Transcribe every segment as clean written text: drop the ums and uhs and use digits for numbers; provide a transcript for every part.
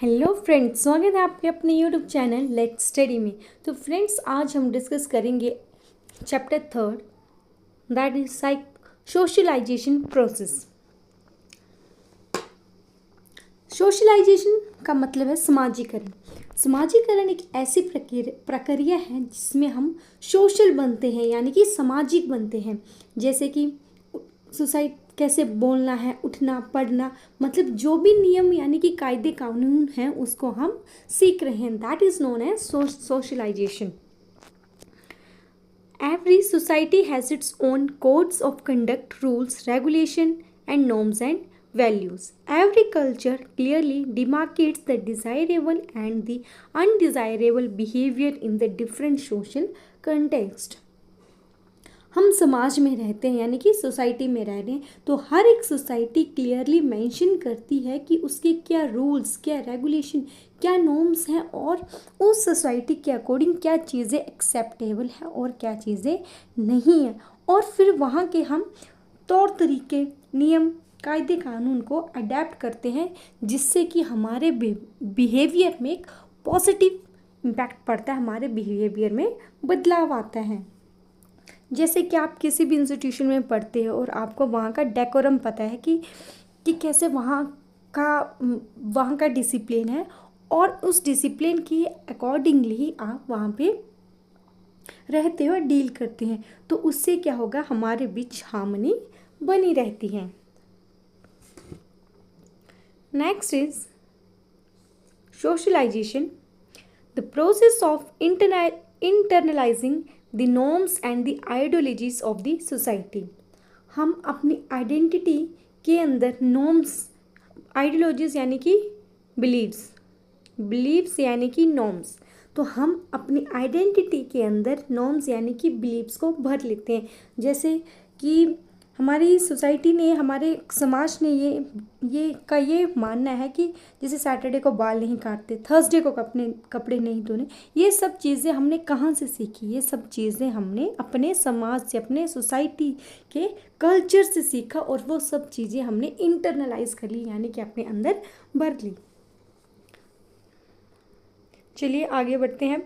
Hello friends, स्वागत है आपके अपने यूट्यूब चैनल लेट्स स्टडी में। तो फ्रेंड्स, आज हम डिस्कस करेंगे chapter 3, that is socialisation process. Socialisation का मतलब है समाजीकरण। समाजीकरण एक ऐसी प्रक्रिया है जिसमें हम सोशल बनते हैं, यानी कि सामाजिक बनते हैं। जैसे कि सोसाइटी कैसे बोलना है, उठना, पढ़ना, मतलब जो भी नियम यानी कि कायदे कानून हैं उसको हम सीख रहे हैं। That is known as socialisation. Every society has its own codes of conduct, rules, regulation, and norms and values. Every culture clearly demarcates the desirable and the undesirable behavior in the different social context. हम समाज में रहते हैं, यानी कि society में रह रहे हैं, तो हर एक सोसाइटी क्लियरली मेंशन करती है कि उसके क्या रूल्स, क्या रेगुलेशन, क्या नॉर्म्स हैं और उस सोसाइटी के अकॉर्डिंग क्या चीज़ें एक्सेप्टेबल है और क्या चीज़ें नहीं है। और फिर वहाँ के हम तौर तरीके, नियम, कायदे कानून को अडेप्ट करते हैं, जिससे कि हमारे बिहेवियर में एक पॉजिटिव इम्पैक्ट पड़ता है, हमारे बिहेवियर में बदलाव आता है। जैसे कि आप किसी भी इंस्टीट्यूशन में पढ़ते हो और आपको वहाँ का डेकोरम पता है कि कैसे वहाँ का डिसिप्लिन है, और उस डिसिप्लिन के अकॉर्डिंगली आप वहाँ पे रहते हो, डील करते हैं, तो उससे क्या होगा, हमारे बीच हार्मनी बनी रहती है। Next is socialisation, the process of internalising the norms and the ideologies of the society। हम अपनी आइडेंटिटी के अंदर नॉर्म्स, आइडियोलॉजीज यानी कि बिलीव्स यानी कि नॉर्म्स, तो हम अपनी आइडेंटिटी के अंदर नॉर्म्स यानी कि बिलीव्स को भर लेते हैं। जैसे कि हमारी सोसाइटी ने, हमारे समाज ने ये मानना है कि जैसे सैटरडे को बाल नहीं काटते, थर्सडे को अपने कपड़े नहीं धोने। ये सब चीज़ें हमने कहाँ से सीखी? ये सब चीज़ें हमने अपने समाज से, अपने सोसाइटी के कल्चर से सीखा, और वो सब चीज़ें हमने इंटरनलाइज कर ली, यानी कि अपने अंदर भर ली। चलिए आगे बढ़ते हैं।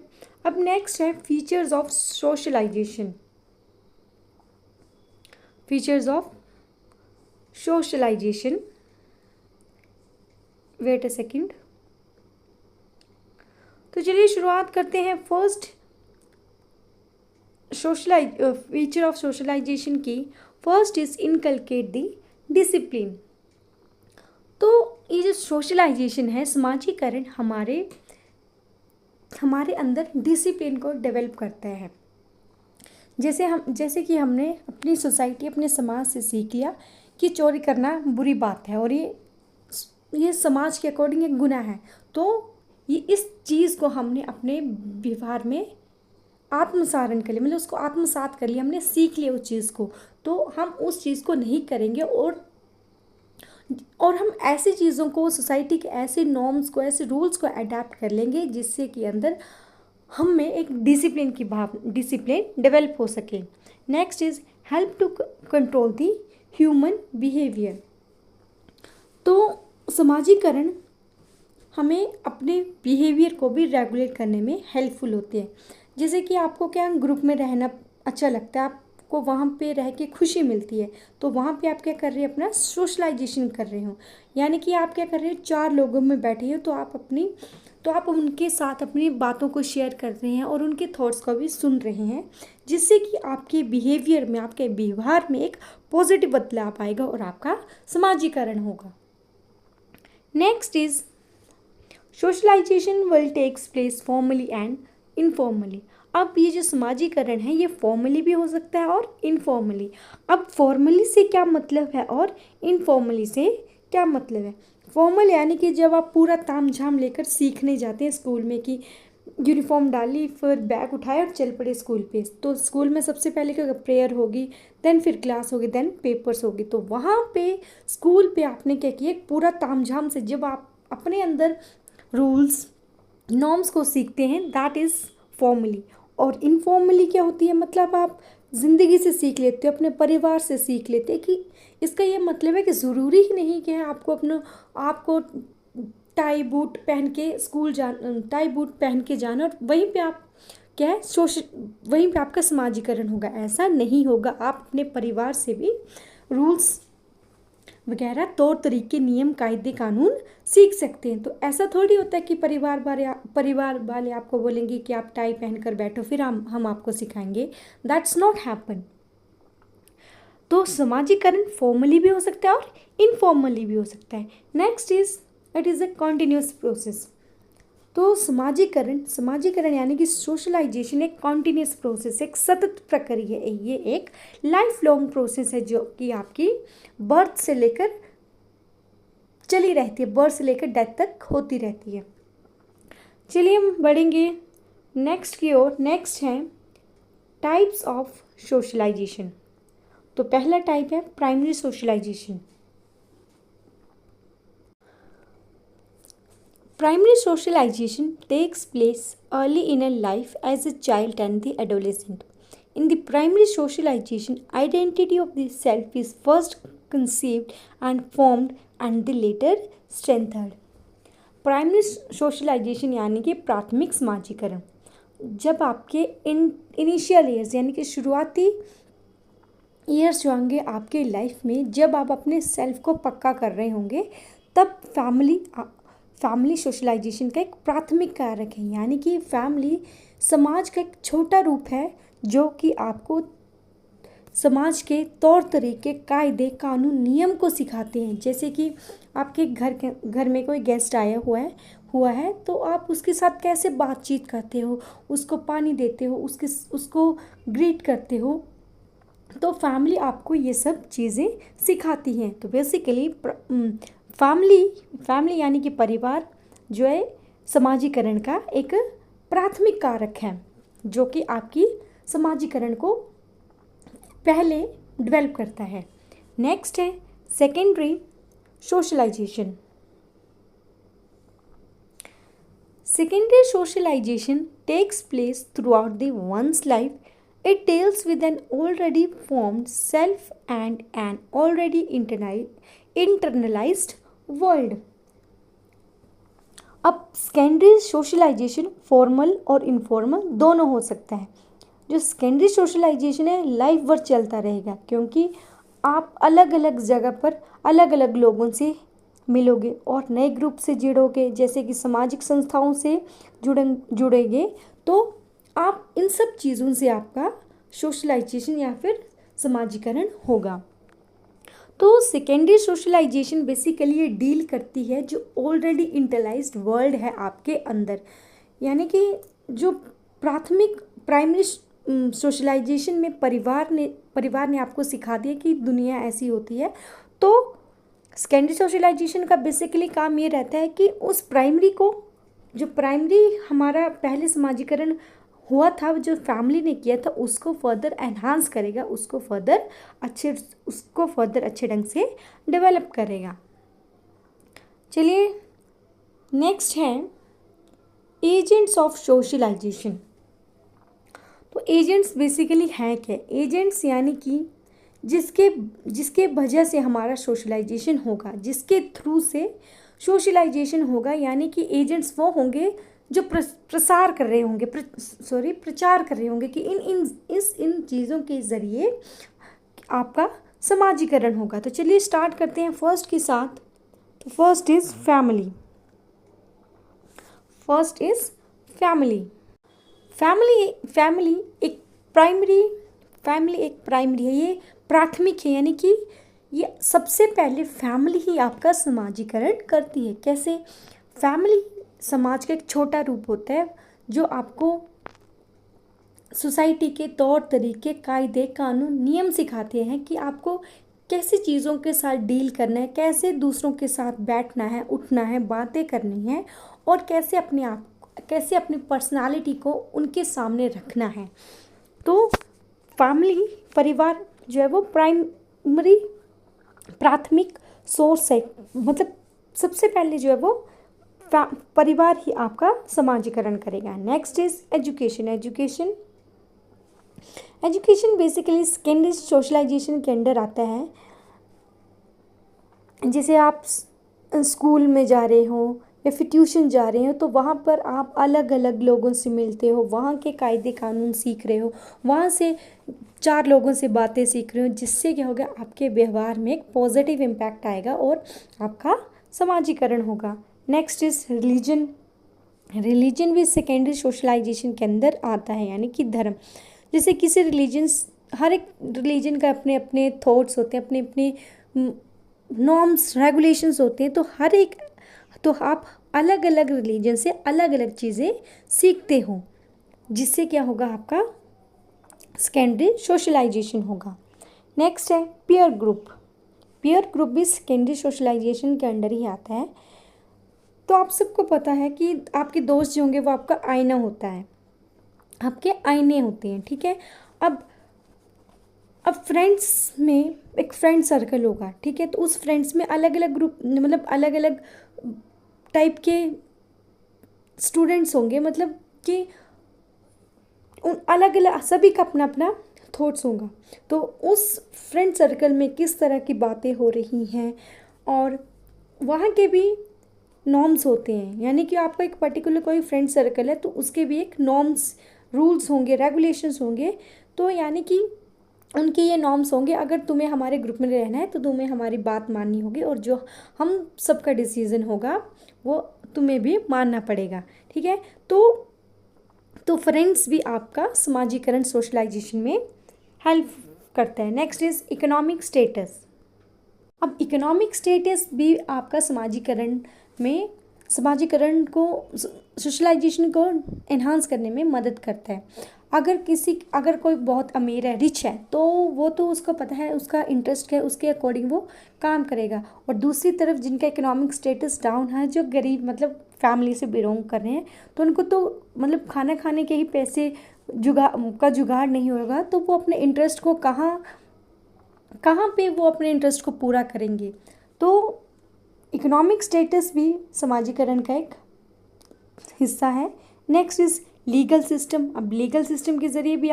अब नेक्स्ट है features of socialisation. Features of socialisation, wait a second. तो चलिए शुरुआत करते हैं। फर्स्ट फीचर ऑफ सोशलाइजेशन की first is inculcate the discipline. तो ये जो सोशलाइजेशन है, समाजीकरण, हमारे अंदर डिसिप्लिन को डेवलप करता है। जैसे कि हमने अपनी सोसाइटी, अपने समाज से सीख लिया कि चोरी करना बुरी बात है और ये समाज के अकॉर्डिंग एक गुनाह है, तो ये इस चीज़ को हमने अपने व्यवहार में आत्मसारण कर लिया, मतलब उसको आत्मसात कर लिया, हमने सीख लिया उस चीज़ को, तो हम उस चीज़ को नहीं करेंगे। और हम ऐसी चीज़ों को, सोसाइटी के ऐसे नॉर्म्स को, ऐसे रूल्स को अडेप्ट कर लेंगे जिससे कि अंदर हम में एक डिसिप्लिन डेवलप हो सके। Next is help to control the human behaviour. तो समाजीकरण हमें अपने बिहेवियर को भी रेगुलेट करने में हेल्पफुल होते हैं। जैसे कि आपको क्या ग्रुप में रहना अच्छा लगता है, आपको वहाँ पे रह के खुशी मिलती है, तो वहाँ पे आप क्या कर रहे हैं, अपना सोशलाइजेशन कर रहे हो, यानी कि आप क्या कर रहे हो, 4 लोगों में बैठे हो, तो आप उनके साथ अपनी बातों को शेयर कर रहे हैं और उनके थॉट्स को भी सुन रहे हैं, जिससे कि आपके बिहेवियर में, आपके व्यवहार में एक पॉजिटिव बदलाव आएगा और आपका समाजीकरण होगा। Next is socialisation will takes place formally and informally. अब ये जो समाजीकरण है, ये फॉर्मली भी हो सकता है और इनफॉर्मली। अब फॉर्मली से क्या मतलब है और इनफॉर्मली से क्या मतलब है? फॉर्मल यानी कि जब आप पूरा तामझाम लेकर सीखने जाते हैं स्कूल में, कि यूनिफॉर्म डाली, फिर बैग उठाया और चल पड़े स्कूल पे, तो स्कूल में सबसे पहले क्या, प्रेयर होगी, देन फिर क्लास होगी, देन पेपर्स होगी। तो वहाँ पे स्कूल पे आपने क्या किया, पूरा तामझाम से जब आप अपने अंदर रूल्स, नॉर्म्स को सीखते हैं, दैट इज़ फॉर्मली। और इनफॉर्मली क्या होती है, मतलब आप ज़िंदगी से सीख लेते हो, अपने परिवार से सीख लेते हैं। कि इसका ये मतलब है कि ज़रूरी ही नहीं कि आपको टाई बूट पहन के स्कूल टाई बूट पहन के जाना और वहीं पे आप क्या है वहीं पे आपका समाजीकरण होगा, ऐसा नहीं होगा। आप अपने परिवार से भी रूल्स वगैरह तौर तरीके नियम कायदे कानून सीख सकते हैं। तो ऐसा थोड़ी होता है कि परिवार वाले आपको बोलेंगे कि आप टाई पहनकर बैठो फिर हम आपको सिखाएंगे, दैट्स नॉट हैपन। तो समाजीकरण फॉर्मली भी हो सकता है और इनफॉर्मली भी हो सकता है। Next it is a continuous process. तो समाजीकरण यानी कि सोशलाइजेशन एक कॉन्टिन्यूस प्रोसेस, एक सतत प्रक्रिया है। ये एक लाइफ लॉन्ग प्रोसेस है जो कि आपकी बर्थ से लेकर चली रहती है, बर्थ से लेकर डेथ तक होती रहती है। चलिए हम बढ़ेंगे नेक्स्ट की ओर। नेक्स्ट है टाइप्स ऑफ सोशलाइजेशन। तो पहला टाइप है primary socialisation. Primary socialization takes place early in a life as a child and the adolescent. In the primary socialization, identity of the self is first conceived and formed and the later strengthened. Primary socialisation यानी कि प्राथमिक समाजीकरण, जब आपके initial years यानी कि शुरुआती years जो होंगे आपके लाइफ में, जब आप अपने सेल्फ को पक्का कर रहे होंगे, तब फैमिली सोशलाइजेशन का एक प्राथमिक कारक है। यानी कि फैमिली समाज का एक छोटा रूप है जो कि आपको समाज के तौर तरीके, कायदे कानून, नियम को सिखाते हैं। जैसे कि आपके घर में कोई गेस्ट आया हुआ है तो आप उसके साथ कैसे बातचीत करते हो, उसको पानी देते हो, उसको ग्रीट करते हो। तो फैमिली आपको ये सब चीज़ें सिखाती हैं। तो बेसिकली फैमिली यानी कि परिवार जो है समाजीकरण का एक प्राथमिक कारक है जो कि आपकी समाजीकरण को पहले डेवलप करता है। नेक्स्ट है secondary socialisation. Secondary socialization takes place throughout the one's life. It deals with an already formed self and an already internalized world. अब सेकेंडरी सोशलाइजेशन फॉर्मल और इनफॉर्मल दोनों हो सकता है। जो सेकेंडरी सोशलाइजेशन है लाइफ भर चलता रहेगा, क्योंकि आप अलग अलग जगह पर अलग अलग लोगों से मिलोगे और नए ग्रुप से जुड़ोगे, जैसे कि सामाजिक संस्थाओं से जुड़ेंगे। तो आप इन सब चीज़ों से आपका सोशलाइजेशन या फिर समाजीकरण होगा। तो सेकेंडरी सोशलाइजेशन बेसिकली ये डील करती है जो ऑलरेडी इंटरलाइज्ड वर्ल्ड है आपके अंदर। यानी कि जो प्राइमरी सोशलाइजेशन में परिवार ने आपको सिखा दिया कि दुनिया ऐसी होती है। तो सेकेंडरी सोशलाइजेशन का बेसिकली काम ये रहता है कि उस प्राइमरी हमारा पहले समाजीकरण हुआ था, जो फैमिली ने किया था, उसको फर्दर एनहांस करेगा, उसको फर्दर अच्छे ढंग से डेवलप करेगा। चलिए नेक्स्ट है एजेंट्स ऑफ सोशलाइजेशन। तो एजेंट्स बेसिकली हैं क्या? एजेंट्स यानी कि जिसके वजह से हमारा सोशलाइजेशन होगा, जिसके थ्रू से सोशलाइजेशन होगा। यानी कि एजेंट्स वो होंगे जो प्रचार कर रहे होंगे कि इन चीज़ों के ज़रिए आपका समाजीकरण होगा। तो चलिए स्टार्ट करते हैं फर्स्ट के साथ। तो फर्स्ट इज़ फैमिली। फैमिली एक प्राइमरी है, ये प्राथमिक है। यानी कि ये सबसे पहले फैमिली ही आपका समाजीकरण करती है। कैसे? फैमिली समाज का एक छोटा रूप होता है जो आपको सोसाइटी के तौर तरीके, कायदे कानून, नियम सिखाते हैं कि आपको कैसे चीज़ों के साथ डील करना है, कैसे दूसरों के साथ बैठना है, उठना है, बातें करनी है और कैसे अपनी पर्सनालिटी को उनके सामने रखना है। तो फैमिली परिवार जो है वो प्राथमिक सोर्स है। मतलब सबसे पहले जो है वो परिवार ही आपका समाजीकरण करेगा। Next is education basically secondary socialisation के अंडर आता है। जैसे आप स्कूल में जा रहे हो या फिर ट्यूशन जा रहे हो तो वहाँ पर आप अलग अलग लोगों से मिलते हो, वहाँ के कायदे कानून सीख रहे हो, वहाँ से 4 लोगों से बातें सीख रहे हो, जिससे क्या होगा आपके व्यवहार में एक पॉजिटिव इम्पैक्ट आएगा और आपका समाजीकरण होगा। Next is religion. रिलीजन भी सेकेंडरी सोशलाइजेशन के अंदर आता है, यानी कि धर्म। जैसे किसी रिलीजन्स, हर एक रिलीजन का अपने अपने थॉट्स होते हैं, अपने अपने नॉर्म्स रेगुलेशंस होते हैं, तो आप अलग अलग रिलीजन से अलग अलग चीज़ें सीखते हो, जिससे क्या होगा आपका सेकेंडरी सोशलाइजेशन होगा। नेक्स्ट है पीयर ग्रुप। पीयर ग्रुप भी सेकेंडरी सोशलाइजेशन के अंडर ही आता है। तो आप सबको पता है कि आपके दोस्त जो होंगे वो आपका आईना होता है, आपके आईने होते हैं, ठीक है। अब फ्रेंड्स में एक फ्रेंड सर्कल होगा, ठीक है। तो उस फ्रेंड्स में अलग अलग ग्रुप, मतलब अलग अलग टाइप के स्टूडेंट्स होंगे, मतलब कि उन अलग अलग सभी का अपना अपना थॉट्स होगा। तो उस फ्रेंड सर्कल में किस तरह की बातें हो रही हैं, और वहाँ के भी नॉर्म्स होते हैं, यानी कि आपका एक पर्टिकुलर कोई फ्रेंड सर्कल है तो उसके भी एक नॉर्म्स, रूल्स होंगे, रेगुलेशंस होंगे। तो यानी कि उनके ये नॉर्म्स होंगे, अगर तुम्हें हमारे ग्रुप में रहना है तो तुम्हें हमारी बात माननी होगी, और जो हम सबका डिसीजन होगा वो तुम्हें भी मानना पड़ेगा, ठीक है। तो फ्रेंड्स भी आपका समाजीकरण, सोशलाइजेशन में हेल्प करता है। Next is economic status. अब इकोनॉमिक स्टेटस भी आपका समाजीकरण को, सोशलाइजेशन को एनहांस करने में मदद करता है। अगर कोई बहुत अमीर है, रिच है, तो वो तो उसको पता है, उसका इंटरेस्ट है, उसके अकॉर्डिंग वो काम करेगा। और दूसरी तरफ जिनका इकोनॉमिक स्टेटस डाउन है, जो गरीब मतलब फैमिली से बिलोंग कर रहे हैं, तो उनको तो मतलब खाना खाने के ही पैसे जुगाड़ नहीं होगा, तो वो अपने इंटरेस्ट को कहाँ पे वो अपने इंटरेस्ट को पूरा करेंगे। तो इकोनॉमिक स्टेटस भी समाजीकरण का एक हिस्सा है। Next is legal system. अब लीगल सिस्टम के ज़रिए भी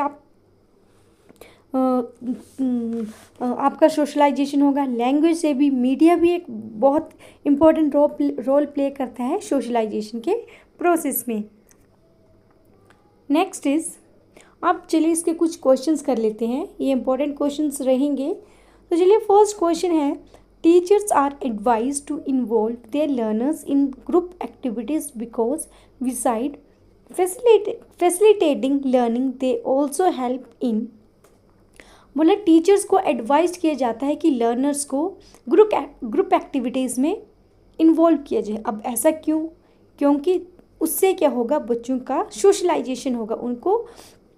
आपका सोशलाइजेशन होगा। लैंग्वेज से भी, मीडिया भी एक बहुत इम्पोर्टेंट रोल प्ले करता है सोशलाइजेशन के प्रोसेस में। नेक्स्ट इज, अब चलिए इसके कुछ क्वेश्चंस कर लेते हैं, ये इंपॉर्टेंट क्वेश्चंस रहेंगे। तो चलिए फर्स्ट क्वेश्चन है, teachers are advised to involve their learners in group activities because beside facilitating learning they also help in. बोला टीचर्स को एडवाइज किया जाता है कि लर्नर्स को ग्रुप एक्टिविटीज़ में इन्वॉल्व किया जाए। अब ऐसा क्यों? क्योंकि उससे क्या होगा, बच्चों का सोशलाइजेशन होगा,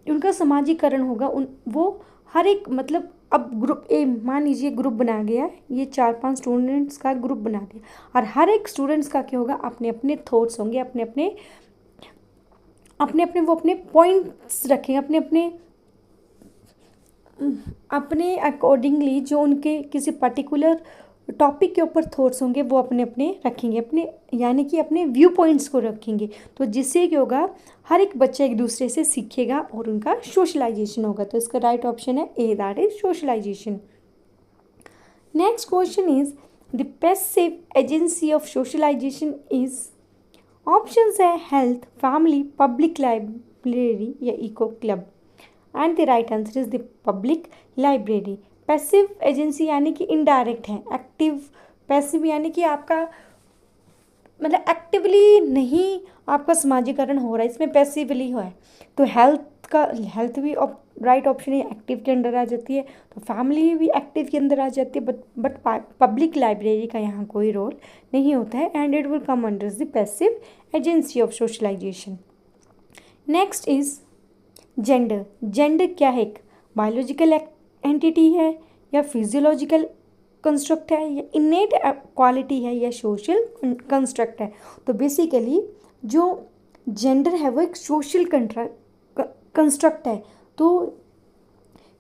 उनका समाजीकरण होगा। वो हर एक, मतलब अब ग्रुप मान लीजिए ग्रुप बना गया, ये 4-5 स्टूडेंट्स का ग्रुप बना दिया, और हर एक स्टूडेंट्स का क्या होगा, अपने अपने थॉट्स होंगे, अपने अपने वो अपने पॉइंट्स रखेंगे, अपने अकॉर्डिंगली जो उनके किसी पर्टिकुलर टॉपिक के ऊपर थॉट्स होंगे वो अपने अपने रखेंगे, यानी कि अपने व्यू पॉइंट्स को रखेंगे। तो जिससे क्या होगा, हर एक बच्चा एक दूसरे से सीखेगा और उनका सोशलाइजेशन होगा। तो इसका राइट ऑप्शन है A, that is socialisation. Next question is, the passive agency of socialisation is. Options है हेल्थ, फैमिली, पब्लिक लाइब्रेरी या eco club. And the right answer is the public library. Passive agency यानी कि indirect है, active passive यानी कि आपका मतलब actively नहीं आपका समाजीकरण हो रहा है, इसमें पैसिवली हो है। तो हेल्थ भी राइट ऑप्शन है, एक्टिव के अंदर आ जाती है। तो फैमिली भी एक्टिव के अंदर आ जाती है, बट पब्लिक लाइब्रेरी का यहाँ कोई रोल नहीं होता है, and it will come under the passive agency of socialisation. Next is gender. Gender क्या है? एक बायोलॉजिकल एंटिटी है, या फिजियोलॉजिकल कंस्ट्रक्ट है, या इनेट क्वालिटी है, या सोशल कंस्ट्रक्ट है। तो बेसिकली जो जेंडर है वो एक सोशल कंस्ट्रक्ट है। तो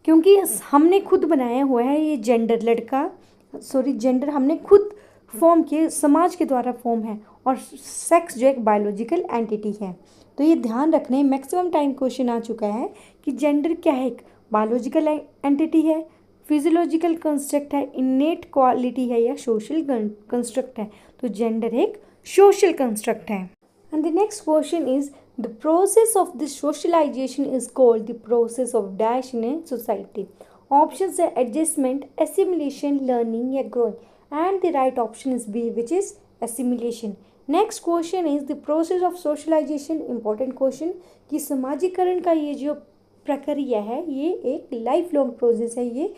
क्योंकि हमने खुद बनाया हुआ है ये जेंडर हमने खुद फॉर्म किए, समाज के द्वारा फॉर्म है, और सेक्स जो एक बायोलॉजिकल एंटिटी है। तो ये ध्यान रखने, मैक्सिमम टाइम क्वेश्चन आ चुका है कि जेंडर क्या है, एक बायोलॉजिकल एंटिटी है, फिजियोलॉजिकल कंस्ट्रक्ट है, इनेट क्वालिटी है, या सोशल कंस्ट्रक्ट है। तो जेंडर एक सोशल कंस्ट्रक्ट है। And the next question is the process of this socialisation is called the process of dash in a society. Options है एडजस्टमेंट, एसिमिलेशन, लर्निंग या growing. And the right option is B which is assimilation. Next question is the process of socialisation. Important question कि समाजीकरण का ये जो प्रक्रिया है ये एक लाइफ लॉन्ग प्रोसेस है, ये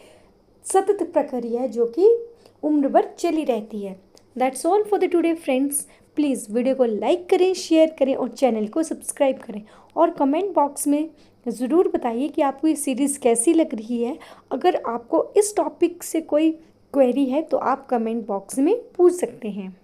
सतत प्रक्रिया है जो कि उम्र भर चली रहती है। That's all for the today friends. Please video को लाइक करें, शेयर करें और चैनल को सब्सक्राइब करें और कमेंट बॉक्स में ज़रूर बताइए कि आपको ये सीरीज़ कैसी लग रही है। अगर आपको इस टॉपिक से कोई क्वेरी है तो आप कमेंट बॉक्स में पूछ सकते हैं।